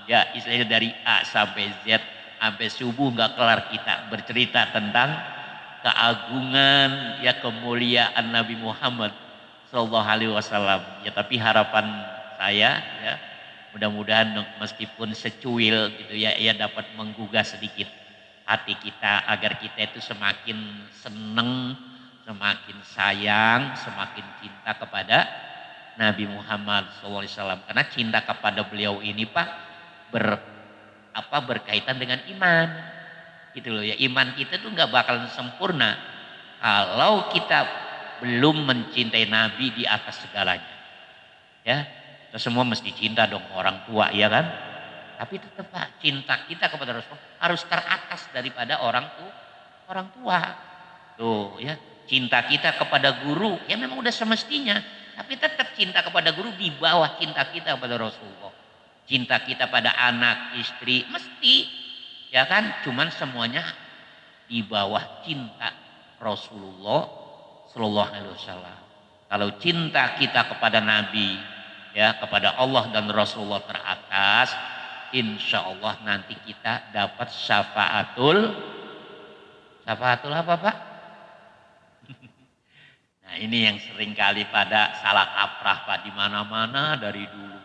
ya istilahnya dari A sampai Z, sampai subuh nggak kelar kita bercerita tentang keagungan, ya kemuliaan Nabi Muhammad Sallallahu Alaihi Wasallam. Ya tapi harapan saya, ya mudah-mudahan meskipun secuil gitu ya, ia dapat menggugah sedikit hati kita agar kita itu semakin seneng, semakin sayang, semakin cinta kepada Nabi Muhammad SAW. Karena cinta kepada beliau ini, Pak, berkaitan dengan iman. Gitu loh ya, iman kita tuh nggak bakalan sempurna kalau kita belum mencintai Nabi di atas segalanya. Ya, kita semua mesti cinta dong orang tua, ya kan? Tapi tetap, Pak, cinta kita kepada Rasul harus teratas daripada orang tua. Tuh ya, cinta kita kepada guru ya memang udah semestinya, tapi tetap cinta kepada guru di bawah cinta kita kepada Rasulullah. Cinta kita pada anak, istri mesti, ya kan? Cuman semuanya di bawah cinta Rasulullah Sallallahu Alaihi Wasallam. Kalau cinta kita kepada Nabi, ya kepada Allah dan Rasulullah teratas, insya Allah nanti kita dapat syafaatul apa Pak? Nah ini yang sering kali pada salah kaprah Pak di mana-mana dari dulu.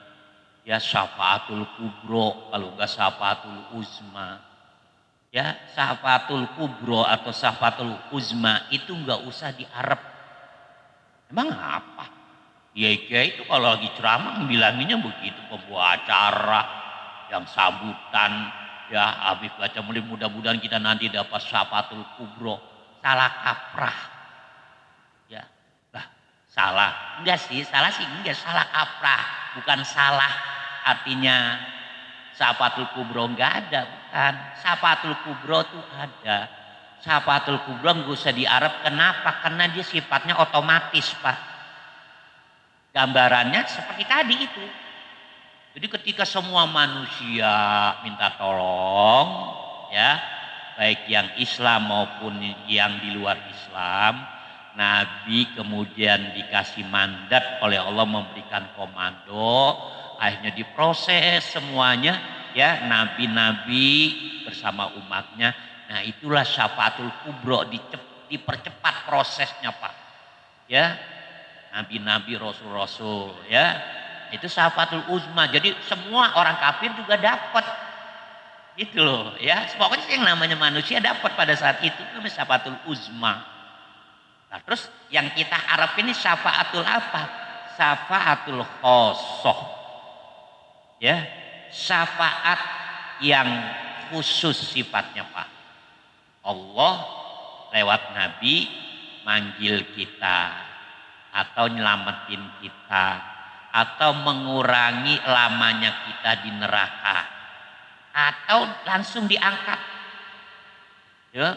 Ya syafaatul kubro, kalau enggak syafaatul uzma. Ya syafaatul kubro atau syafaatul uzma itu enggak usah diarep. Emang apa? Ya itu kalau lagi ceramah bilanginnya begitu, pembawa acara yang sambutan, ya habis baca mudah-mudahan kita nanti dapat syafaatul kubro. Salah kaprah. Ya, lah salah. Enggak sih, enggak, salah kaprah. Bukan salah artinya syafaatul kubro enggak ada, bukan. Syafaatul kubro tuh ada. Syafaatul kubro enggak usah diarep, kenapa? Karena dia sifatnya otomatis, Pak. Gambarannya seperti tadi itu. Jadi ketika semua manusia minta tolong, ya, baik yang Islam maupun yang di luar Islam, Nabi kemudian dikasih mandat oleh Allah memberikan komando, akhirnya diproses semuanya, ya, nabi-nabi bersama umatnya. Nah itulah syafaatul kubro, dipercepat prosesnya Pak, ya, nabi-nabi, rasul-rasul, ya, itu syafaatul uzma. Jadi semua orang kafir juga dapat, gitu loh, ya. Pokoknya yang namanya manusia dapat pada saat itu namanya syafaatul uzma. Nah, terus yang kita harap ini syafaatul apa? Syafaatul khosoh, ya, syafaat yang khusus sifatnya Pak. Allah lewat Nabi manggil kita, atau nyelamatin kita, atau mengurangi lamanya kita di neraka, atau langsung diangkat. Ya.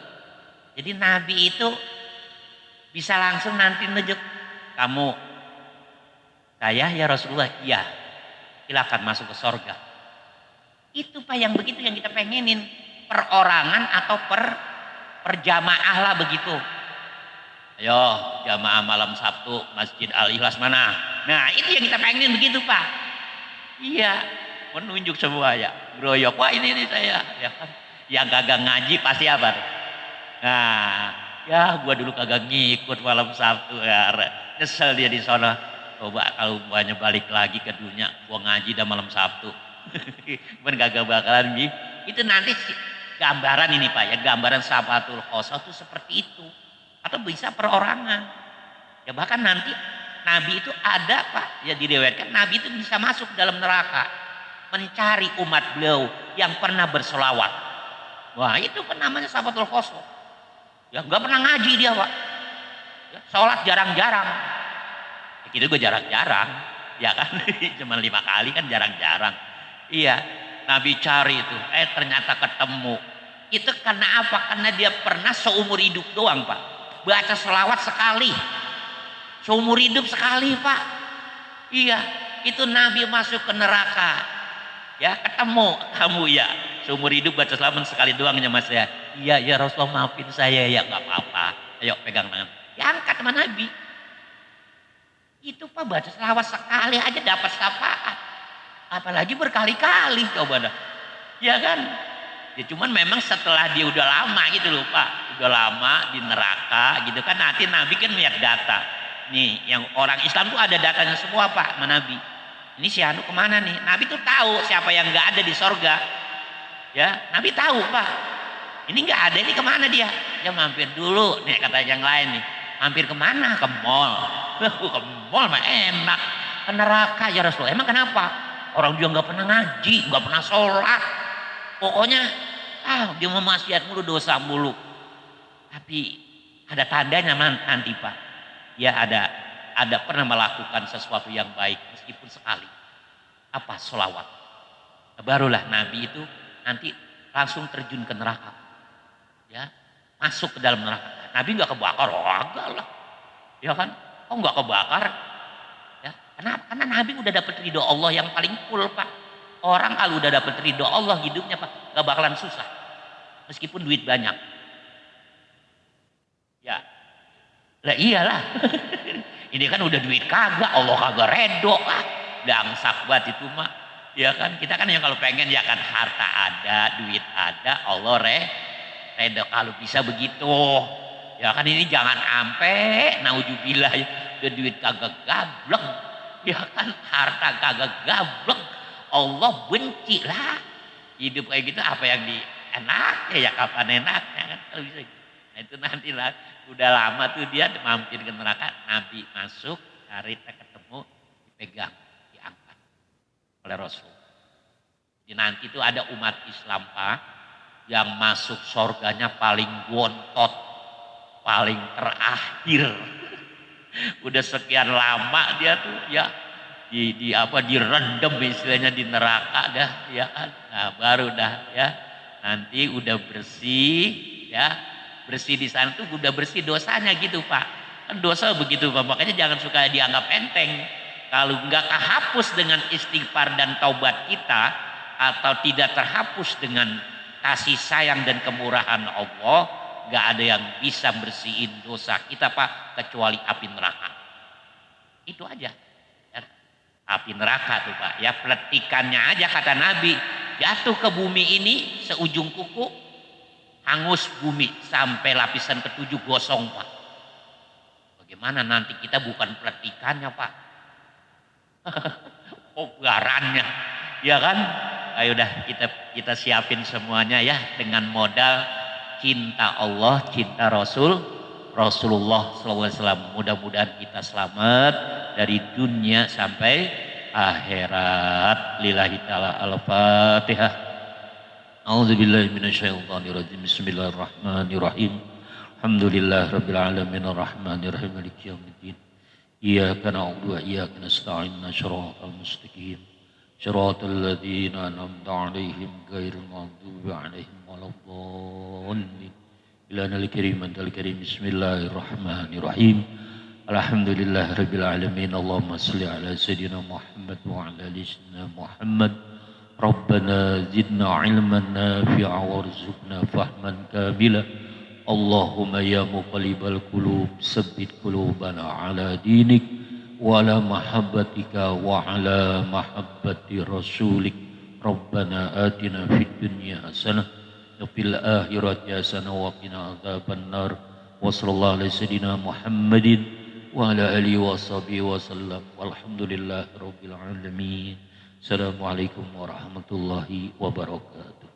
Jadi Nabi itu bisa langsung nanti nunjuk, kamu, saya ya Rasulullah, iya, silakan masuk ke sorga. Itu Pak yang begitu yang kita pengenin, perorangan atau perjamaah lah begitu. Ayo jamaah malam Sabtu Masjid Al-Ikhlas mana? Nah itu yang kita pengen begitu Pak. Iya, menunjuk semua ya. Groyok, wah ini saya. Ya kan? Yang kagak ngaji pasti apa? Nah, ya gua dulu kagak ngikut malam Sabtu ya. Nyesel dia di sana. Coba kalau banyak balik lagi ke dunia, gua ngaji dah malam Sabtu. Cuman kagak bakalan gitu. Itu nanti gambaran ini Pak ya, gambaran syafaatul khosoh itu seperti itu. Atau bisa perorangan. Ya bahkan nanti Nabi itu ada Pak, ya diriwayatkan Nabi itu bisa masuk dalam neraka mencari umat beliau yang pernah bersolawat. Wah itu kan namanya syafaatul khosoh. Ya nggak pernah ngaji dia Pak. Ya, sholat jarang-jarang. Ya, gitu gue jarang-jarang. Ya kan, cuma 5 kali kan jarang-jarang. Iya, Nabi cari itu, ternyata ketemu. Itu karena apa? Karena dia pernah seumur hidup doang Pak. Baca selawat sekali, seumur hidup sekali Pak. Iya, itu Nabi masuk ke neraka, ya ketemu kamu ya, seumur hidup baca selawat sekali doang ya Mas ya. Iya ya Rasulullah maafin saya ya, nggak apa-apa. Ayo pegang tangan, ya angkat sama Nabi. Itu Pak baca selawat sekali aja dapat syafaat, apalagi berkali-kali coba dah, ya kan? Ya cuman memang setelah dia udah lama gitu loh Pak, udah lama di neraka gitu kan, nanti Nabi kan lihat data. Nih yang orang Islam tuh ada datanya semua Pak sama Nabi. Ini si Anu kemana nih? Nabi tuh tahu siapa yang nggak ada di sorga. Ya Nabi tahu Pak. Ini nggak ada, ini kemana dia? Dia mampir dulu. Nih kata yang lain nih, mampir kemana? Ke mall. Ke mall mah enak. Ke neraka ya Rasulullah. Emang kenapa? Orang dia nggak pernah ngaji, nggak pernah sholat. Pokoknya dia mau maksiat mulu, dosa mulu. Tapi ada tandanya nanti Pak. Ya ada pernah melakukan sesuatu yang baik meskipun sekali. Apa? Sholawat. Barulah Nabi itu nanti langsung terjun ke neraka. Ya, masuk ke dalam neraka. Nabi nggak kebakar, agak lah. Ya kan? Oh nggak kebakar. Ya, karena Nabi udah dapet ridho Allah yang paling full Pak. Orang kalau udah dapet ridho Allah hidupnya Pak gak bakalan susah, meskipun duit banyak. Ya, lah iyalah. Ini kan udah duit kagak, Allah kagak redo ah, dangsak banget itu mah. Ya kan kita kan yang kalau pengen ya kan harta ada, duit ada, Allah reda kalau bisa begitu. Ya kan ini jangan ampe naujubillah ya, udah duit kagak gablek. Ya kan harta kagak gablek. Allah benci lah. Hidup kayak gitu apa yang di enak ya kapan enaknya kan kalau bisa gitu. Nah itu nantilah udah lama tuh dia mampir ke neraka, Nabi masuk, cari ketemu, dipegang, diangkat oleh Rasul. Jadi nanti itu ada umat Islam Pak yang masuk surganya paling bontot, paling terakhir. Udah sekian lama dia tuh ya di apa direndam istilahnya di neraka dah ya kan. Nah, baru dah ya nanti udah bersih ya, bersih di sana tuh udah bersih dosanya gitu Pak. Kan dosa begitu Pak, makanya jangan suka dianggap enteng. Kalau nggak kehapus dengan istighfar dan taubat kita atau tidak terhapus dengan kasih sayang dan kemurahan Allah, nggak ada yang bisa bersihin dosa kita Pak kecuali api neraka. Itu aja. Ya. Api neraka tuh Pak. Ya peletikannya aja kata Nabi jatuh ke bumi ini seujung kuku, hangus bumi sampai lapisan ketujuh gosong Pak. Bagaimana nanti kita bukan peletikannya Pak, ugarannya, ya kan? Ayo dah kita siapin semuanya ya dengan modal cinta Allah, cinta Rasulullah SAW. Mudah-mudahan kita selamat dari dunia sampai akhirat. Lillahi ta'ala al-Fatihah. A'udzubillahi minasyaitonirrajim. Bismillahirrahmanirrahim. Alhamdulillah rabbil alamin arrahmanirrahim maliki yaumiddin. Iyyaka na'budu wa iyyaka nasta'in. Shiratal mustaqim. Shiratal ladzina an'amta 'alaihim ghairil maghdubi 'alaihim waladdallin. Ilanal karim antal karim. Bismillahirrahmanirrahim. Alhamdulillah rabbil alamin. Allahumma shalli ala sayyidina Muhammad wa ala ali sayyidina Muhammad. Rabbana zidna ilman nafi'a warzuqna fahman kamila. Allahumma ya muqallibal qulub tsabbit qulubana ala dinik wa ala mahabbatika wa ala mahabbati rasulik. Rabbana atina fid dunya hasanah wa fil akhirati hasanah wa qina adzabannar. Wa sallallahu alaihi sayyidina Muhammadin wa ala alihi wa sahbihi wa sallam. Walhamdulillahi rabbil alamin. Assalamualaikum warahmatullahi wabarakatuh.